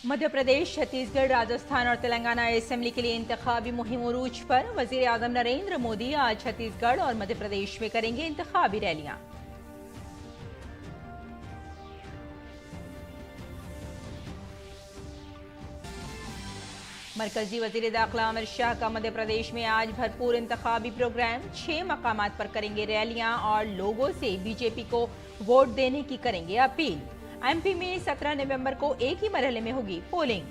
मध्य प्रदेश, छत्तीसगढ़, राजस्थान और तेलंगाना असेंबली के लिए इंतखाबी मुहिम उरूज पर। वजीर आजम नरेंद्र मोदी आज छत्तीसगढ़ और मध्य प्रदेश में करेंगे इंतखाबी रैलियां। मरकजी वजीर दाखिला अमित शाह का मध्य प्रदेश में आज भरपूर इंतखाबी प्रोग्राम। 6 मकामात पर करेंगे रैलियां और लोगों से बीजेपी को वोट देने की करेंगे अपील। एमपी में 17 नवंबर को एक ही मरहले में होगी पोलिंग।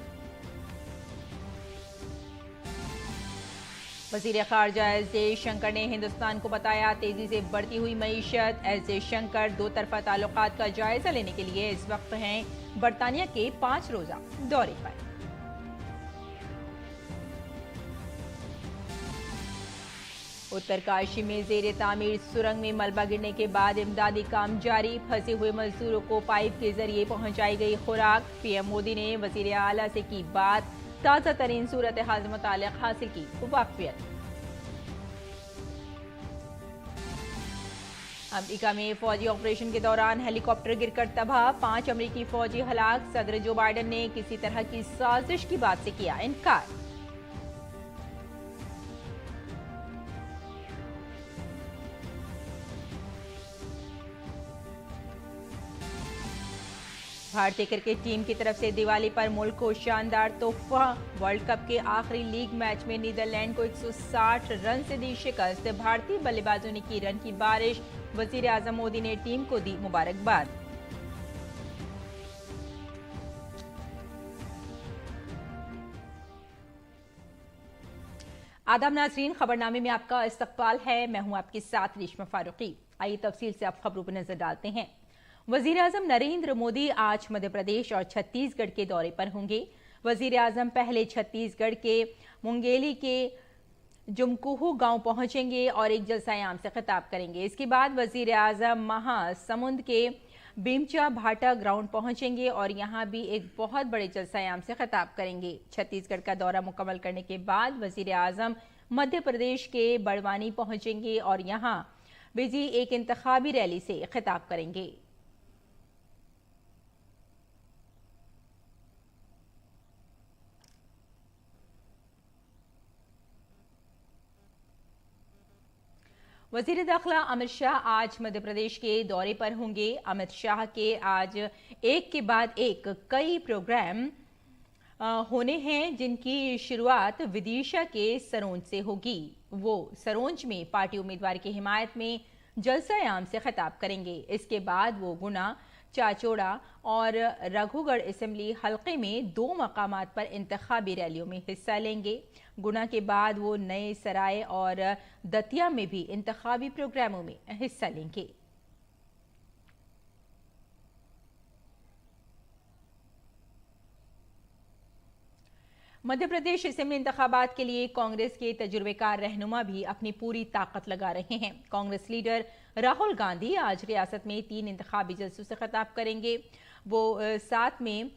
वजीर खारजा एस जयशंकर ने हिंदुस्तान को बताया तेजी से बढ़ती हुई मईशत। एस जयशंकर दो तरफा ताल्लुकात का जायजा लेने के लिए इस वक्त हैं बरतानिया के 5 रोजा दौरे पर। उत्तरकाशी में जेर तामीर सुरंग में मलबा गिरने के बाद इमदादी काम जारी। फंसे हुए मजदूरों को पाइप के जरिए पहुंचाई गई खुराक। पीएम मोदी ने वजीर आला से की बात। ताजा तरीन सूरत हाल से मुताल्लिक हासिल की वाकफियत। अमेरिका में फौजी ऑपरेशन के दौरान हेलीकॉप्टर गिरकर तबाह। 5 अमेरिकी फौजी हलाक। सदर जो बाइडेन ने किसी तरह की साजिश की बात से किया इनकार। भारतीय क्रिकेट टीम की तरफ से दिवाली पर मुल्क को शानदार तोहफा। वर्ल्ड कप के आखिरी लीग मैच में नीदरलैंड को 160 रन से दी शिकस्त। भारतीय बल्लेबाजों ने की रन की बारिश। वजीर आजम मोदी ने टीम को दी मुबारकबाद। आदाब नाज़रीन, खबरनामे में आपका इस्तकबाल है। मैं हूं आपके साथ रेशमा फारूकी। आइए तफसील से आप खबरों पर नजर डालते हैं। वजीर आजम नरेंद्र मोदी आज मध्य प्रदेश और छत्तीसगढ़ के दौरे पर होंगे। वजीर आजम पहले छत्तीसगढ़ के मुंगेली के जुमकुहू गांव पहुंचेंगे और एक जलसा-ए-आम से खिताब करेंगे। इसके बाद वजीर आजम महासमुंद के बीमचा भाटा ग्राउंड पहुंचेंगे और यहां भी एक बहुत बड़े जलसा-ए-आम से खिताब करेंगे। छत्तीसगढ़ का दौरा मुकम्मल करने के बाद वजीर आजम मध्य प्रदेश के बड़वानी पहुंचेंगे और यहां बिजी एक इंतखाबी रैली से खिताब करेंगे। वजीर दाखिला अमित शाह आज मध्य प्रदेश के दौरे पर होंगे। अमित शाह के आज एक के बाद एक कई प्रोग्राम होने हैं, जिनकी शुरुआत विदिशा के सरोंज से होगी। वो सरोंज में पार्टी उम्मीदवार की हिमायत में जलसा-ए-आम से खिताब करेंगे। इसके बाद वो गुना, चाचौड़ा और रघुगढ़ असेंबली हलके में 2 मकामात पर इंतखाबी रैलियों में हिस्सा लेंगे। गुना के बाद वो नए सराय और दतिया में भी इंतखाबी प्रोग्रामों में हिस्सा लेंगे। मध्य प्रदेश असेंबली इंतखाबात के लिए कांग्रेस के तजुर्बेकार रहनुमा भी अपनी पूरी ताकत लगा रहे हैं। कांग्रेस लीडर राहुल गांधी आज रियासत में 3 इंतखाबी जलसों से खिताब करेंगे। वो साथ में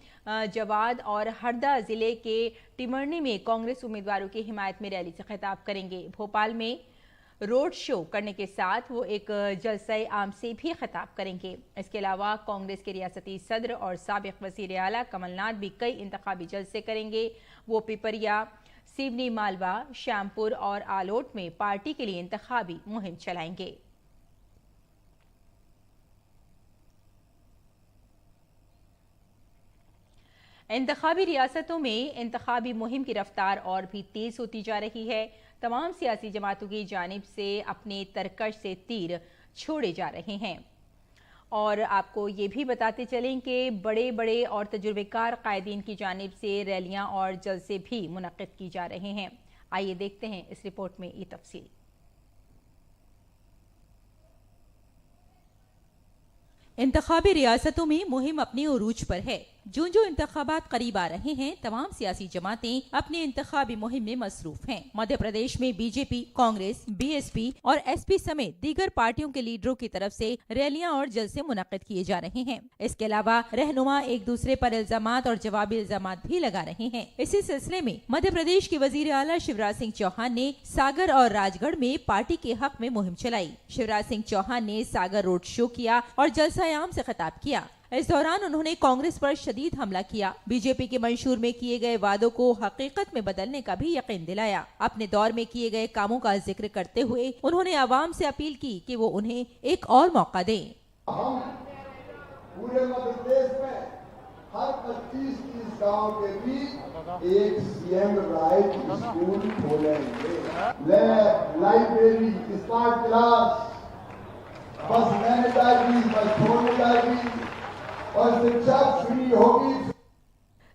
जवाद और हरदा जिले के टिमरनी में कांग्रेस उम्मीदवारों की हिमायत में रैली से खिताब करेंगे। भोपाल में रोड शो करने के साथ वो एक जलसा-ए-आम से भी खिताब करेंगे। इसके अलावा कांग्रेस के रियासती सदर और साबिक वज़ीर आला कमलनाथ भी कई इंतखाबी जलसे करेंगे। वो पिपरिया, सिवनी, मालवा, श्यामपुर और आलोट में पार्टी के लिए इंतखाबी मुहिम चलाएंगे। इंतखाबी रियासतों में इंतखाबी मुहिम की रफ्तार और भी तेज होती जा रही है। तमाम सियासी जमातों की जानिब से अपने तरकश से तीर छोड़े जा रहे हैं। और आपको ये भी बताते चलें कि बड़े बड़े और तजुर्बेकार कायदीन की जानिब से रैलियां और जलसे भी मुनक्किद की जा रहे हैं। आइए देखते हैं इस रिपोर्ट में ये तफसील। इंतखाबी रियासतों में मुहिम अपनी उरूज पर है। जो इंतखाबात करीब आ रहे हैं, तमाम सियासी जमातें अपनी इंतखाबी मुहिम में मसरूफ हैं। मध्य प्रदेश में बीजेपी, कांग्रेस, बीएसपी और एसपी समेत दीगर पार्टियों के लीडरों की तरफ से रैलियां और जलसे मुनक्किद किए जा रहे हैं। इसके अलावा रहनुमा एक दूसरे पर इल्जामात और जवाबी इल्जामात भी लगा रहे हैं। इसी सिलसिले में मध्य प्रदेश के वजीर आला शिवराज सिंह चौहान ने सागर और राजगढ़ में पार्टी के हक में मुहिम चलाई। शिवराज सिंह चौहान ने सागर रोड शो किया और जलसा-ए-आम से खिताब किया। इस दौरान उन्होंने कांग्रेस पर शदीद हमला किया। बीजेपी के मंशूर में किए गए वादों को हकीकत में बदलने का भी यकीन दिलाया। अपने दौर में किए गए कामों का जिक्र करते हुए उन्होंने आवाम से अपील की कि वो उन्हें एक और मौका दें। हम पूरे मध्य प्रदेश में हर 25-30 गांव के बीच एक सीएम राइट स्कूल खोलेंगे। लाइब्रेरी, स्मार्ट क्लास, बस मैंने जाएगी, बस फोन जाएगी और शिक्षा फ्री होगी।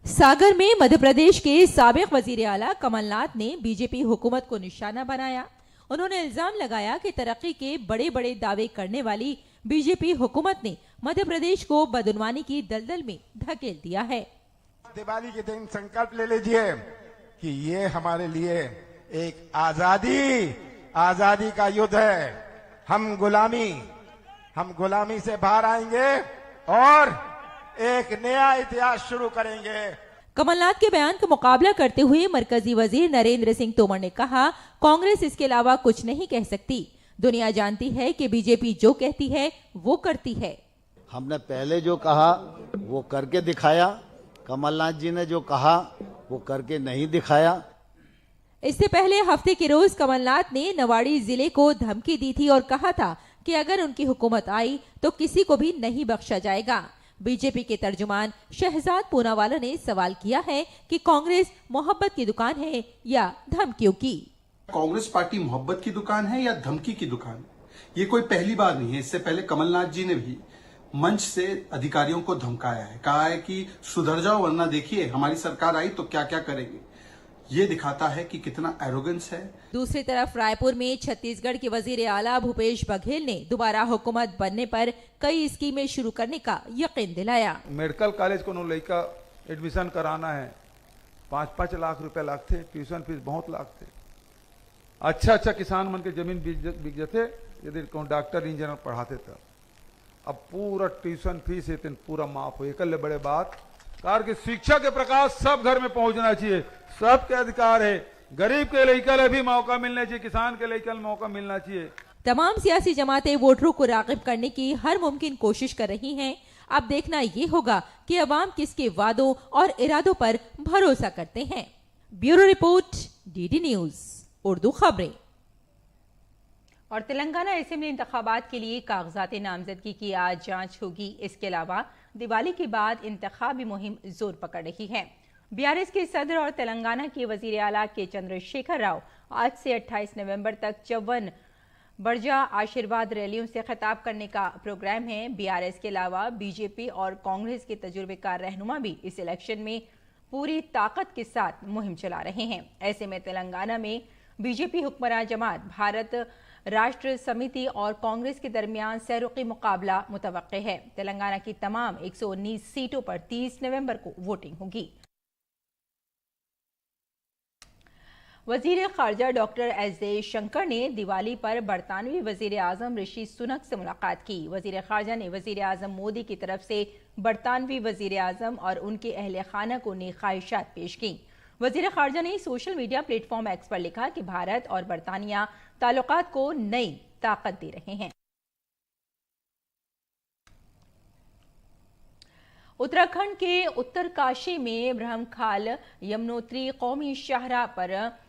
सागर में मध्य प्रदेश के साबिक वजीर आला कमलनाथ ने बीजेपी हुकूमत को निशाना बनाया। उन्होंने इल्जाम लगाया कि तरक्की के बड़े बड़े दावे करने वाली बीजेपी हुकूमत ने मध्य प्रदेश को बदनवानी की दलदल में धकेल दिया है। दिवाली के दिन संकल्प ले लीजिए कि ये हमारे लिए एक आजादी का युद्ध है। हम गुलामी से बाहर आएंगे और एक नया इतिहास शुरू करेंगे। कमलनाथ के बयान का मुकाबला करते हुए मरकजी वजीर नरेंद्र सिंह तोमर ने कहा, कांग्रेस इसके अलावा कुछ नहीं कह सकती। दुनिया जानती है कि बीजेपी जो कहती है वो करती है। हमने पहले जो कहा वो करके दिखाया, कमलनाथ जी ने जो कहा वो करके नहीं दिखाया। इससे पहले हफ्ते के रोज कमलनाथ ने नवाड़ी जिले को धमकी दी थी और कहा था कि अगर उनकी हुकूमत आई तो किसी को भी नहीं बख्शा जाएगा। बीजेपी के तर्जुमान शहजाद पूनावाला ने सवाल किया है कि कांग्रेस मोहब्बत की दुकान है या धमकियों की। कांग्रेस पार्टी मोहब्बत की दुकान है या धमकी की दुकान? ये कोई पहली बार नहीं है। इससे पहले कमलनाथ जी ने भी मंच से अधिकारियों को धमकाया है, कहा है कि सुधर जाओ वरना देखिए हमारी सरकार आई तो क्या क्या करेंगे। ये दिखाता है कि कितना एरोगेंस है। दूसरी तरफ रायपुर में छत्तीसगढ़ के वजीर आला भूपेश बघेल ने दोबारा हुकूमत बनने पर कई स्कीमें शुरू करने का यकीन दिलाया। मेडिकल कॉलेज को लड़का एडमिशन कराना है, 5-5 लाख रुपए लगते, ट्यूशन फीस बहुत लगते। अच्छा किसान मन के जमीन बिक जाते यदि डॉक्टर इंजीनियर पढ़ाते तो। अब पूरा ट्यूशन फीस पूरा माफ हो। एक बड़े बात कार की शिक्षा के प्रकाश सब घर में पहुंचना चाहिए, सबके अधिकार है। गरीब के लड़का भी मौका मिलना चाहिए, किसान के लड़का मौका मिलना चाहिए। तमाम सियासी जमातें वोटरों को राग़िब करने की हर मुमकिन कोशिश कर रही हैं। अब देखना ये होगा कि अवाम किसके वादों और इरादों पर भरोसा करते हैं। Bureau report, DD news Urdu खबरें। और तेलंगाना असेंबली इंतखाबात के लिए कागजात नामजदगी की आज जांच होगी। इसके अलावा दिवाली के बाद इंतखाबी मुहिम जोर पकड़ रही है। बीआरएस के सदर और तेलंगाना के वजीर आला के चंद्रशेखर राव आज से 28 नवंबर तक 54 बर्जा आशीर्वाद रैलियों से खिताब करने का प्रोग्राम है। बीआरएस के अलावा बीजेपी और कांग्रेस के तजुर्बेकार रहनुमा भी इस इलेक्शन में पूरी ताकत के साथ मुहिम चला रहे हैं। ऐसे में तेलंगाना में बीजेपी हुक्मरान जमात भारत राष्ट्र समिति और कांग्रेस के दरमियान सैरुकी मुकाबला मुतवक्के है। तेलंगाना की तमाम 119 सीटों पर 30 नवंबर को वोटिंग होगी। वजीर खारजा डॉक्टर एस जयशंकर ने दिवाली पर बरतानवी वजीर आजम ऋषि सुनक से मुलाकात की। वजीर खारजा ने वजीर आजम मोदी की तरफ से बरतानवी वजीर आजम और उनके अहले खाना को नेक ख्वाहिशात पेश की। वजीर खारजा ने सोशल मीडिया प्लेटफॉर्म एक्स पर लिखा कि भारत और बरतानिया ताल्लुकात को नई ताकत दे रहे हैं। उत्तराखंड के उत्तरकाशी में ब्रह्मखाल यमुनोत्री कौमी शाहराह पर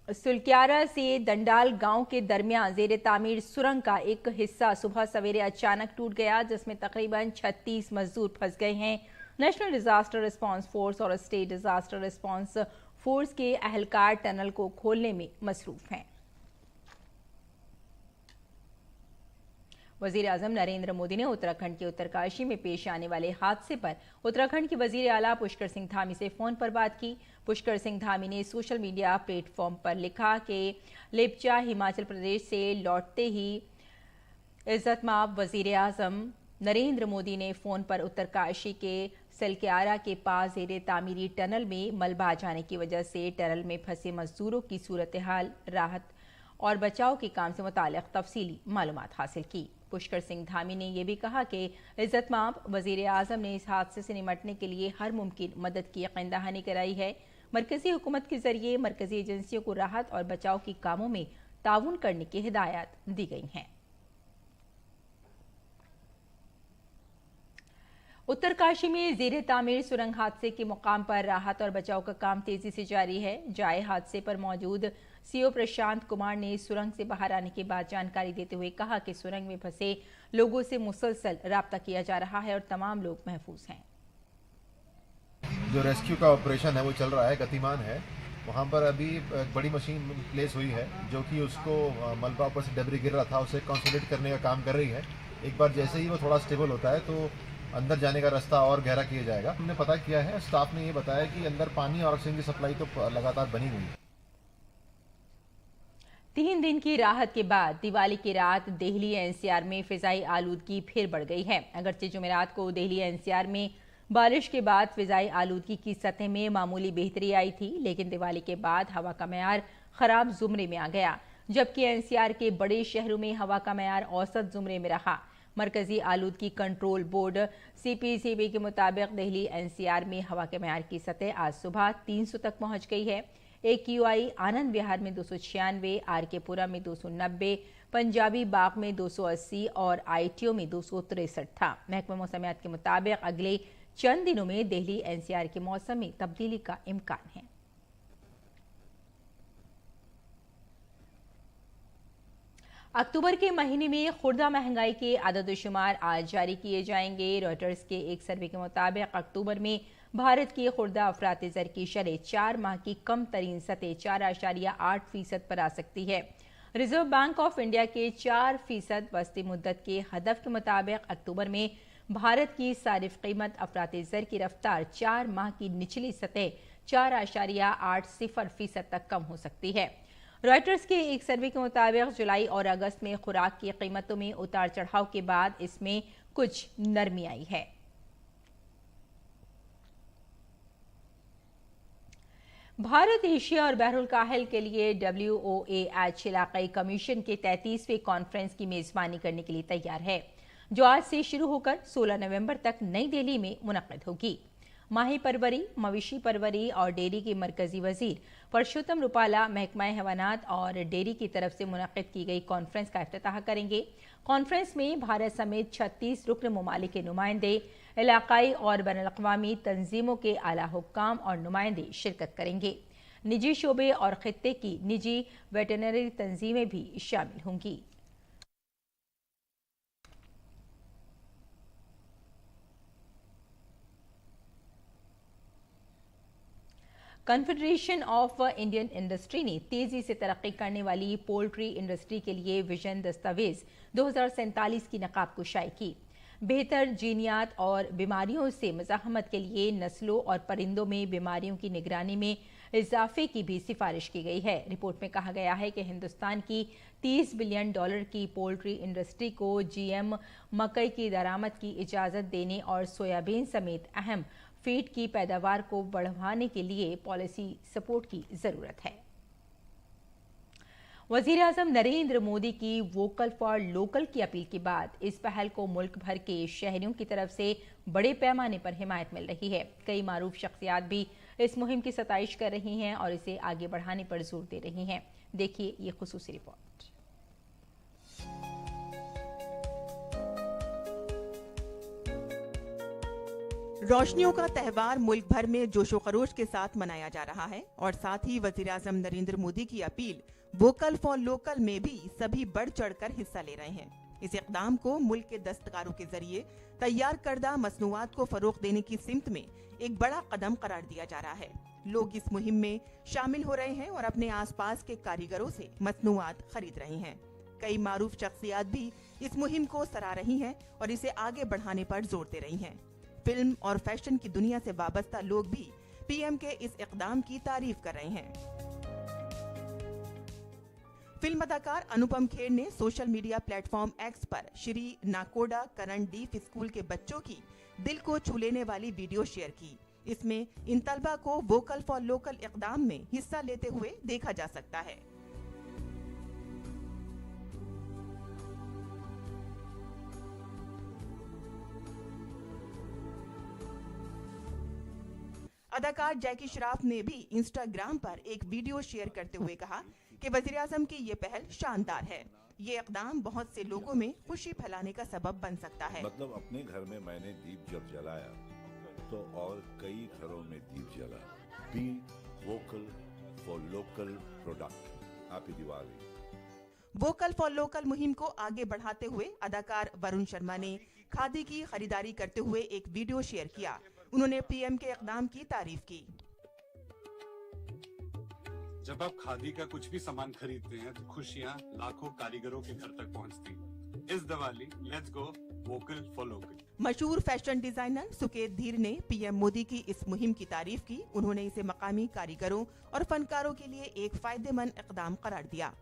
सुलक्यारा से दंडाल गांव के दरमियान जेर तामीर सुरंग का एक हिस्सा सुबह सवेरे अचानक टूट गया, जिसमें तकरीबन 36 मजदूर फंस गए हैं। नेशनल डिजास्टर रिस्पांस फोर्स और स्टेट डिजास्टर रिस्पांस फोर्स के अहलकार टनल को खोलने में मसरूफ हैं। वजीर आजम नरेंद्र मोदी ने उत्तराखंड के उत्तरकाशी में पेश आने वाले हादसे पर उत्तराखंड के वजीर आला पुष्कर सिंह धामी से फोन पर बात की। पुष्कर सिंह धामी ने सोशल मीडिया प्लेटफॉर्म पर लिखा कि लेपचा हिमाचल प्रदेश से लौटते ही इज्जतमाब वजीर आजम नरेंद्र मोदी ने फोन पर उत्तरकाशी के सलक्यारा के पास ज़ेरे तामीरी टनल में मलबा आ जाने की वजह से टनल में फंसे मजदूरों की सूरत हाल, राहत और बचाव के काम से मुताल्लिक़ तफसीली मालूमात हासिल की। पुष्कर सिंह धामी ने यह भी कहा कि इज़्ज़तमाब वज़ीर आज़म ने इस हादसे से निमटने के लिए हर मुमकिन मदद की यकीन दहानी कराई है। मरकजी हुकूमत के जरिए मरकजी एजेंसियों को राहत और बचाव के कामों में ताउन करने की हिदायत दी गई हैं। उत्तरकाशी में ज़ेरे तामीर सुरंग हादसे के मुकाम पर राहत और बचाव का काम तेजी से जारी है। जाए हादसे पर मौजूद सीओ प्रशांत कुमार ने सुरंग से बाहर आने के बाद जानकारी देते हुए कहा कि सुरंग में फंसे लोगों से मुसलसल राब्ता किया जा रहा है और तमाम लोग महफूज हैं। जो रेस्क्यू का ऑपरेशन है वो चल रहा है, गतिमान है। वहाँ पर अभी बड़ी मशीन प्लेस हुई है जो कि उसको मलबा ऊपर से डेब्री गिर रहा था उसे कंसोलिडेट करने का काम कर रही है। एक बार जैसे ही वो थोड़ा स्टेबल होता है तो अंदर जाने का रास्ता और गहरा किया जाएगा। हमने पता किया है, स्टाफ ने ये बताया कि अंदर पानी और ऑक्सीजन की सप्लाई तो लगातार बनी हुई है। 3 दिन की राहत के बाद दिवाली की रात दिल्ली एनसीआर में फिजाई आलूदगी फिर बढ़ गई है। अगरचे जुमेरात को दिल्ली एनसीआर में बारिश के बाद फिजाई आलूदगी की सतह में मामूली बेहतरी आई थी, लेकिन दिवाली के बाद हवा का मेयार खराब जुमरे में आ गया, जबकि एनसीआर के बड़े शहरों में हवा का मेयार औसत जुमरे में रहा। मरकजी आलूदगी कंट्रोल बोर्ड सीपीसीबी के मुताबिक दिल्ली एनसीआर में हवा के मेयार की सतह आज सुबह 300 तक पहुंच गई है। AQI आनंद विहार में 296, RK-पुरा में 290, पंजाबी बाग में 280 और ITO में 263 था। महकमा मौसमियात के मुताबिक अगले चंद दिनों में दिल्ली एनसीआर के मौसम में तब्दीली का इम्कान है। अक्टूबर के महीने में खुर्दा महंगाई के आदद-ओ-शुमार आज जारी किए जाएंगे। रॉयटर्स के एक सर्वे के मुताबिक अक्टूबर में भारत की खुर्दा अफराती ज़र की शरह 4 माह की कम तरीन सतह 4.8% पर आ सकती है। रिजर्व बैंक ऑफ इंडिया के 4% वस्ती मुद्दत के हदफ के मुताबिक अक्टूबर में भारत की सारिफ कीमत अफराती ज़र की रफ्तार 4 माह की निचली सतह 4.80% तक कम हो सकती है। रॉयटर्स के एक सर्वे के मुताबिक जुलाई और अगस्त में खुराक की कीमतों में उतार चढ़ाव के बाद इसमें कुछ नरमी आई है। भारत एशिया और बहरुल काहिल के लिए WOAH इलाकाई कमीशन के 33वें कॉन्फ्रेंस की मेजबानी करने के लिए तैयार है, जो आज से शुरू होकर 16 नवंबर तक नई दिल्ली में मुनक्किद होगी। माही परवरी, मवेशी परवरी और डेयरी के मरकजी वजीर परशोत्तम रुपाला महकमा हैवानात और डेयरी की तरफ से मुनक्किद की गई कॉन्फ्रेंस का इफ्तिताह करेंगे। कॉन्फ्रेंस में भारत समेत 36 रुकन ममालिक के नुमाइंदे, इलाकाई और बैनुल-अक़वामी तंजीमों के आला हुक्काम और नुमाइंदे शिरकत करेंगे। निजी शोबे और खित्ते की निजी वेटरनरी तंजीमें भी शामिल होंगी। कन्फेडरेशन ऑफ इंडियन इंडस्ट्री ने तेजी से तरक्की करने वाली पोल्ट्री इंडस्ट्री के लिए विजन दस्तावेज 2047 की नकाब कुशाई की। बेहतर जीनियात और बीमारियों से मज़ाहमत के लिए नस्लों और परिंदों में बीमारियों की निगरानी में इजाफे की भी सिफारिश की गई है। रिपोर्ट में कहा गया है कि हिंदुस्तान की $30 बिलियन की पोल्ट्री इंडस्ट्री को GM मकई की दरामद की इजाज़त देने और सोयाबीन समेत अहम फीड की पैदावार को बढ़ाने के लिए पॉलिसी सपोर्ट की जरूरत है। वजीर आज़म नरेंद्र मोदी की वोकल फॉर लोकल की अपील के बाद इस पहल को मुल्क भर के शहरियों की तरफ से बड़े पैमाने पर हिमायत मिल रही है। कई मारूफ शख्सियात भी इस मुहिम की सताइश कर रही हैं और इसे आगे बढ़ाने पर जोर दे रही हैं। देखिए ये खुसूसी रिपोर्ट। रोशनियों का त्यौहार मुल्क भर में जोशो खरोश के साथ मनाया जा रहा है और साथ ही वजीर आज़म नरेंद्र मोदी की अपील वोकल फॉर लोकल में भी सभी बढ़ चढ़कर हिस्सा ले रहे हैं। इस इक़दाम को मुल्क के दस्तकारों के जरिए तैयार करदा मसनूआत को फरोग देने की सिमत में एक बड़ा कदम करार दिया जा रहा है। लोग इस मुहिम में शामिल हो रहे हैं और अपने आसपास के कारीगरों से मसनूआत खरीद रहे हैं। कई मारूफ शख्सियात भी इस मुहिम को सराह रही हैं और इसे आगे बढ़ाने पर जोर दे रही हैं। फिल्म और फैशन की दुनिया से वाबस्ता लोग भी पीएम के इस इक़दाम की तारीफ कर रहे हैं। फिल्म अदाकार अनुपम खेर ने सोशल मीडिया प्लेटफॉर्म एक्स पर श्री नाकोडा करण डीफ स्कूल के बच्चों की दिल को छू लेने वाली वीडियो शेयर की। इसमें इन तलबा को वोकल फॉर लोकल इक़दाम में हिस्सा लेते हुए देखा जा सकता है। अदाकार जैकी श्रॉफ ने भी इंस्टाग्राम पर एक वीडियो शेयर करते हुए कहा कि वज़ीर-ए-आज़म की ये पहल शानदार है। ये इक़दाम बहुत से लोगों में खुशी फैलाने का सबब बन सकता है। मतलब अपने घर में मैंने दीप जब जलाया तो और कई घरों में दीप जला। Be vocal for local product. Happy Diwali. Vocal for local मुहिम को आगे बढ़ाते हुए अदाकार वरुण शर्मा ने खादी की खरीदारी करते हुए एक वीडियो शेयर किया। उन्होंने पीएम के इक़दाम की तारीफ की। जब आप खादी का कुछ भी सामान खरीदते हैं तो खुशियां लाखों कारीगरों के घर तक पहुंचती हैं। इस Diwali let's go vocal for local. मशहूर फैशन डिजाइनर सुकेत धीर ने पीएम मोदी की इस मुहिम की तारीफ की। उन्होंने इसे मकामी कारीगरों और फनकारों के लिए एक फायदेमंद इक़दाम करार दिया।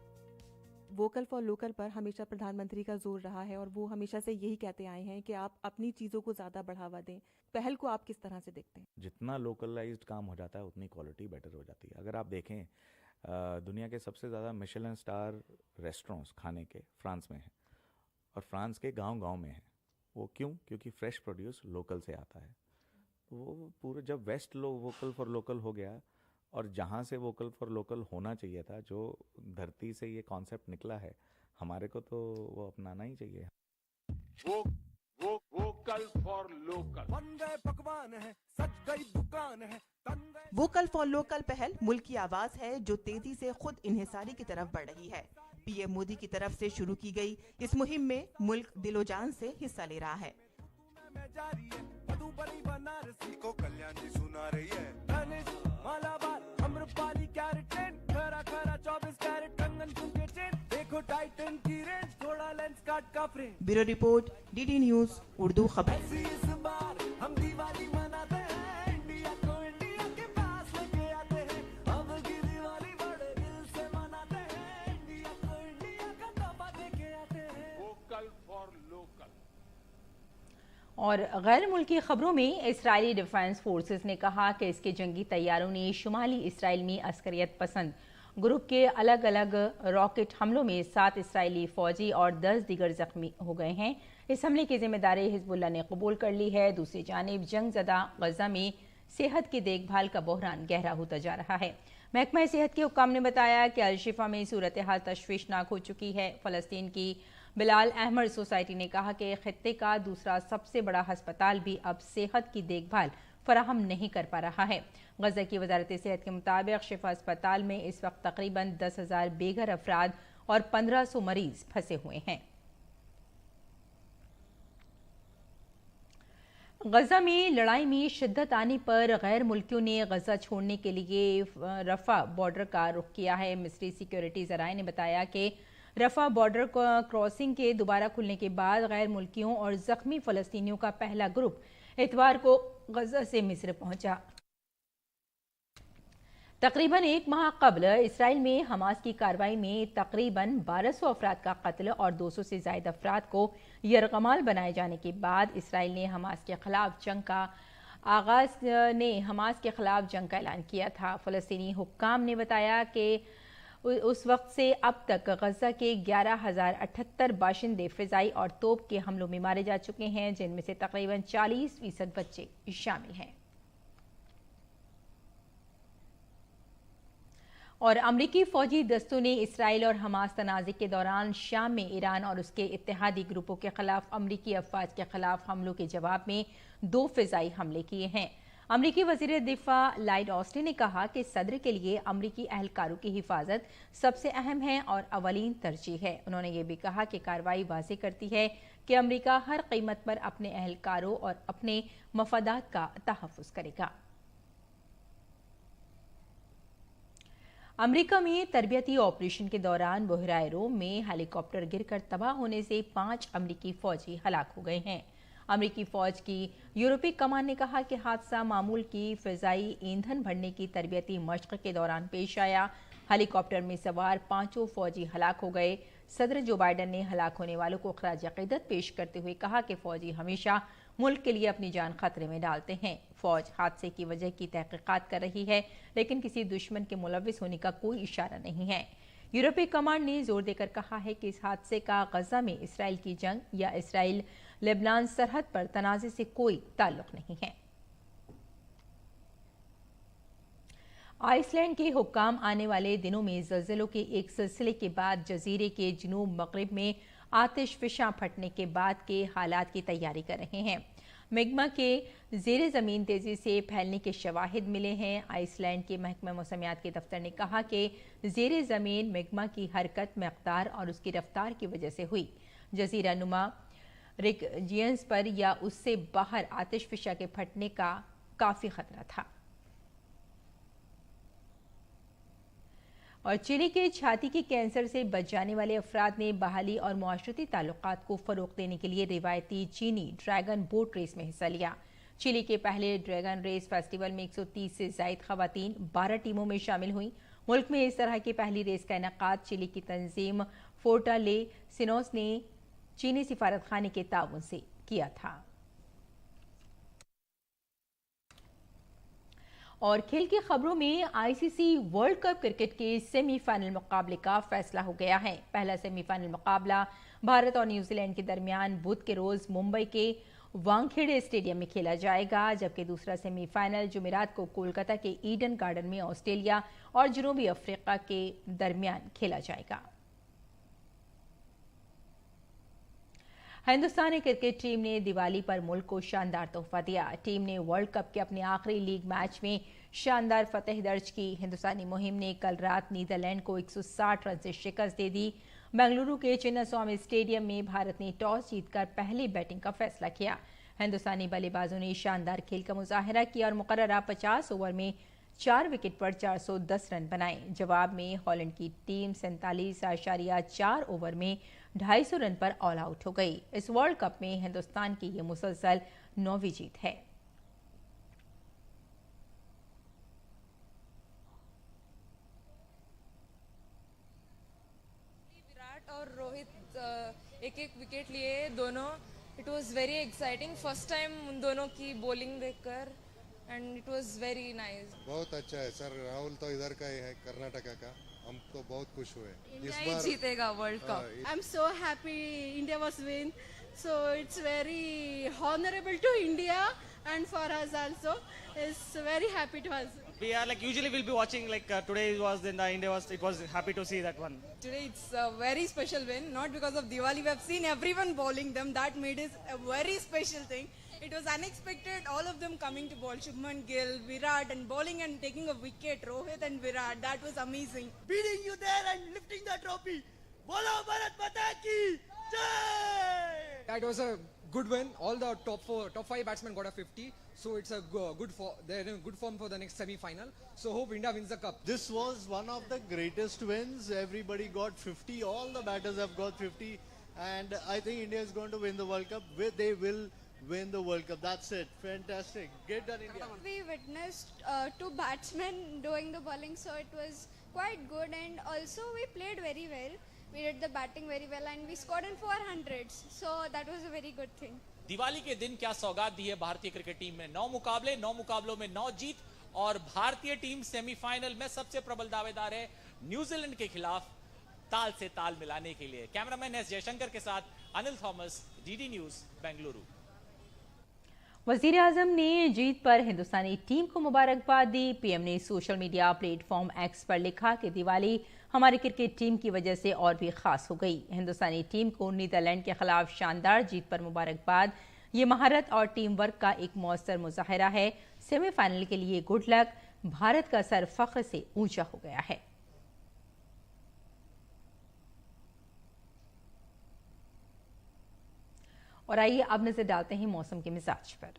वोकल फॉर लोकल पर हमेशा प्रधानमंत्री का जोर रहा है और वो हमेशा से यही कहते आए हैं कि आप अपनी चीज़ों को ज़्यादा बढ़ावा दें। पहल को आप किस तरह से देखते हैं? जितना लोकलाइज्ड काम हो जाता है उतनी क्वालिटी बेटर हो जाती है। अगर आप देखें दुनिया के सबसे ज़्यादा मिशेलिन स्टार रेस्टोरेंट्स खाने के फ्रांस में हैं और फ्रांस के गांव-गांव में हैं। वो क्यों? क्योंकि फ्रेश प्रोड्यूस लोकल से आता है। वो पूरे जब वेस्ट वोकल फॉर लोकल हो गया और जहाँ से वोकल फॉर लोकल होना चाहिए था, जो धरती से ये कॉन्सेप्ट निकला है, हमारे को तो वो अपनाना ही चाहिए। Vocal for local. बन गए पकवान है, सज गई दुकान है। वोकल फॉर लोकल पहल मुल्क की आवाज है जो तेजी से खुद इन्हिसारी की तरफ बढ़ रही है। पीएम मोदी की तरफ से शुरू की गई इस मुहिम में मुल्क दिलो जान से हिस्सा ले रहा है। कल्याण जी सुना रही है। मालाबार अम्रपाली कैरेट खरा खरा 24 कैरेट कंगन झुमके चेन। देखो टाइटन की रेंज, थोड़ा लेंस काट का frame. Bureau report, DD news Urdu खबर। इस बार हम दिवाली मनाते हैं, इंडिया को इंडिया के पास लेके आते हैं। अब की दिवाली बड़े दिल से मनाते हैं, इंडिया को इंडिया का तोहफा देके आते हैं। Vocal for local. और गैर मुल्की खबरों में इजरायली डिफेंस फोर्सेस ने कहा कि इसके जंगी तैयारों ने शुमाली इसराइल में अस्करियत पसंद ग्रुप के अलग अलग रॉकेट हमलों में 7 इसराइली फौजी और 10 दीगर जख्मी हो गए हैं। इस हमले की जिम्मेदारी हिजबुल्लाह ने कबूल कर ली है। दूसरी जानिब जंगज़दा गजा में सेहत की देखभाल का बहरान गहरा होता जा रहा है। महकमा सेहत के हुक्काम ने बताया कि अल-शिफा में सूरत हाल तशवीशनाक हो चुकी है। फ़लस्तीन की बिलाल अहमद सोसाइटी ने कहा कि खित्ते का दूसरा सबसे बड़ा अस्पताल भी अब सेहत की देखभाल फराहम नहीं कर पा रहा है। गजा की वजारत सेहत के मुताबिक शिफा अस्पताल में इस वक्त तकरीबन 10,000 बेघर अफराद और 1500 मरीज फंसे हुए हैं। गजा में लड़ाई में शिद्दत आने पर गैर मुल्कियों ने गजा छोड़ने के लिए रफा बॉर्डर का रुख किया है। मिस्री सिक्योरिटी ज़राए ने बताया कि रफा बॉर्डर क्रॉसिंग के दोबारा खुलने के बाद गैर मुल्कियों और जख्मी फ़लस्तीनियों का पहला ग्रुप इतवार को गजा से मिस्र पहुंचा। तकरीबन एक माह कबल इसराइल में हमास की कार्रवाई में तकरीबन 1200 अफराद का कत्ल और 200 से ज़ायद अफराद को यरगमाल बनाए जाने के बाद इसराइल ने हमास के खिलाफ जंग का ऐलान किया था। फ़लस्तीनी हुक्काम ने बताया कि उस वक्त से अब तक गजा के 11,078 बाशिंदे फ़िज़ाई और तोप के हमलों में मारे जा चुके हैं, जिनमें से तकरीबन 40% बच्चे शामिल हैं। और अमरीकी फौजी दस्तों ने इसराइल और हमास तनाज़े के दौरान शाम में ईरान और उसके इत्तेहादी ग्रुपों के खिलाफ अमरीकी अफवाज के खिलाफ हमलों के जवाब में 2 फ़िज़ाई हमले किए हैं। अमरीकी वज़ीर दिफा लॉयड ऑस्टिन ने कहा कि सदर के लिए अमरीकी अहलकारों की हिफाजत सबसे अहम है और अवलीन तरजीह है। उन्होंने ये भी कहा कि कार्रवाई वाज़ेह करती है कि अमरीका हर कीमत पर अपने अहलकारों और अपने मफादात का तहफ़्फ़ुज़ करेगा। अमरीका में तरबियती ऑपरेशन के दौरान बहराए रोम में हेलीकॉप्टर गिरकर तबाह होने से 5 अमरीकी फौजी हलाक हो गए हैं। अमरीकी फौज की यूरोपीय कमान ने कहा कि हादसा मामूल की फ़िज़ाई ईंधन भरने की तरबियती मशक़ के दौरान पेश आया। हेलीकॉप्टर में सवार 5 फौजी हलाक हो गए। सदर जो बाइडेन ने हलाक होने वालों को खराज अकीदत पेश करते हुए कहा कि फौजी हमेशा मुल्क के लिए अपनी जान खतरे में डालते हैं। फौज हादसे की वजह की तहकीकात कर रही है, लेकिन किसी दुश्मन के मुलविस होने का कोई इशारा नहीं है। यूरोपीय कमांड ने जोर देकर कहा है कि इस हादसे का गजा में इसराइल की जंग या इसराइल लेबनान सरहद पर तनाज़े से कोई ताल्लुक नहीं है। आइसलैंड के हुक्काम आने वाले दिनों में ज़लज़लों के एक सिलसिले के बाद जजीरे के जनूब मगरिब में आतिशफिशां फटने के बाद के हालात की तैयारी कर रहे हैं। मैग्मा के ज़ेरे ज़मीन तेज़ी से फैलने के शवाहिद मिले हैं। आइसलैंड के महकमा मौसमियात के दफ्तर ने कहा कि ज़ेरे ज़मीन मैग्मा की हरकत, मकदार और उसकी रफ्तार की वजह से हुई। जजीरा नुमा रिजियंस पर या उससे बाहर आतिशफिशा के फटने का काफ़ी खतरा था। और चिली के छाती के कैंसर से बच जाने वाले अफराद ने बहाली और मुआशरती ताल्लुकात को फ़रोग़ देने के लिए रिवायती चीनी ड्रैगन बोट रेस में हिस्सा लिया। चिली के पहले ड्रैगन रेस फेस्टिवल में 130 से ज़ायद ख़वातीन 12 टीमों में शामिल हुई। मुल्क में इस तरह की पहली रेस का इनेकाद चिली की तंजीम फोर्टालेसिनोस ने चीनी सिफारत खाने के ताउन से किया था। और खेल की खबरों में आईसीसी वर्ल्ड कप क्रिकेट के सेमीफाइनल मुकाबले का फैसला हो गया है। पहला सेमीफाइनल मुकाबला भारत और न्यूजीलैंड के दरमियान बुध के रोज मुंबई के वानखेड़े स्टेडियम में खेला जाएगा, जबकि दूसरा सेमीफाइनल जुमेरात को कोलकाता के ईडन गार्डन में ऑस्ट्रेलिया और जनूबी अफ्रीका के दरमियान खेला जाएगा। हिंदुस्तानी क्रिकेट टीम ने दिवाली पर मुल्क को शानदार तोहफा दिया। टीम ने वर्ल्ड कप के अपने आखिरी लीग मैच में शानदार फतेह दर्ज की। हिंदुस्तानी मुहिम ने कल रात नीदरलैंड को 160 रन से शिकस्त दे दी। बेंगलुरु के चिन्नास्वामी स्टेडियम में भारत ने टॉस जीतकर पहले बैटिंग का फैसला किया। हिंदुस्तानी बल्लेबाजों ने शानदार खेल का मुजाहरा किया और मुकर्ररा 50 ओवर में 4 विकेट पर 410 रन बनाए। जवाब में हॉलैंड की टीम 47.4 ओवर में 250 रन पर ऑल आउट हो गई। इस वर्ल्ड कप में हिंदुस्तान की ये मुसलसल 9वीं जीत है। विराट और रोहित एक एक विकेट लिए दोनों। It was very exciting, first time उन दोनों की बॉलिंग देखकर, and it was very nice. बहुत अच्छा है सर, राहुल तो इधर का ही है, कर्नाटका का। हम तो बहुत खुश हुए। इंडिया ही जीतेगा world cup. I am so happy India was win, so it's very honorable to India and for us also. It's very happy to us. We are like usually we'll be watching like today was in the India was it was happy to see that one. Today it's a very special win, not because of Diwali. We have seen everyone bowling them. That made it a very special thing. It was unexpected, all of them coming to bowl. Shubman Gill, Virat, and bowling and taking a wicket. Rohit and Virat, that was amazing. Beating you there and lifting the trophy. Bolo Bharat Mata ki jai! That was a good win. All the top 5 batsmen got a 50. So it's a they're in good form for the next semi-final. So hope India wins the cup. This was one of the greatest wins. Everybody got 50. All the batters have got 50. And I think India is going to win the World Cup. They will win the World Cup. That's it. Fantastic. Get done, India. We witnessed 2 batsmen doing the bowling, so it was quite good, and also we played very well. We did the batting very well and we scored in 400s, so that was a very good thing. Diwali के दिन क्या सौगात दी है भारतीय cricket team में। 9 मुकाबले, 9 मुकाबलों में 9 जीत, और भारतीय टीम सेमीफाइनल में सबसे प्रबल दावेदार है न्यूजीलैंड के खिलाफ ताल से ताल मिलाने के लिए। कैमरामैन एस जयशंकर के साथ Anil Thomas, DD news, Bengaluru. वजीर आजम ने जीत पर हिंदुस्तानी टीम को मुबारकबाद दी। पीएम ने सोशल मीडिया प्लेटफॉर्म एक्स पर लिखा कि दिवाली हमारी क्रिकेट टीम की वजह से और भी खास हो गई। हिंदुस्तानी टीम को नीदरलैंड के खिलाफ शानदार जीत पर मुबारकबाद। ये महारत और टीम वर्क का एक मौसर मुजाहरा है। सेमीफाइनल के लिए गुड लक। भारत का सर फख्र से ऊंचा हो गया है। और आइए अब नजर डालते हैं मौसम के मिजाज पर।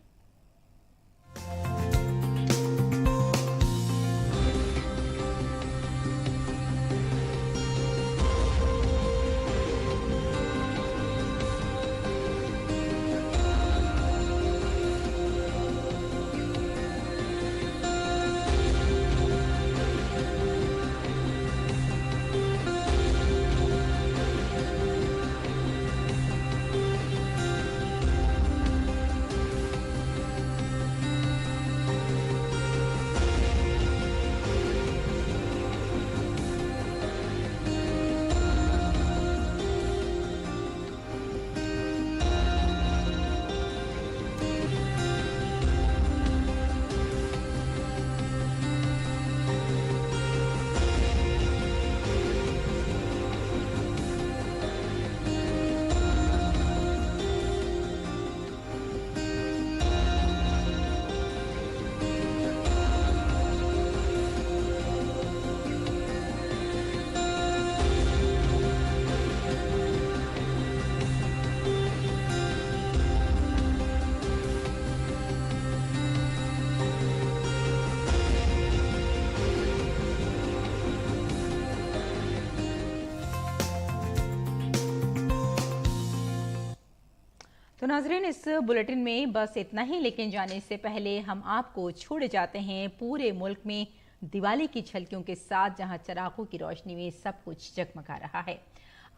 नाजरीन, इस बुलेटिन में बस इतना ही, लेकिन जाने से पहले हम आपको छोड़े जाते हैं पूरे मुल्क में दिवाली की झलकियों के साथ, जहां चरागों की रोशनी में सब कुछ जगमगा रहा है।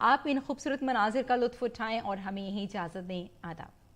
आप इन खूबसूरत मनाजिर का लुत्फ उठाएं और हमें यही इजाजत दें। आदाब।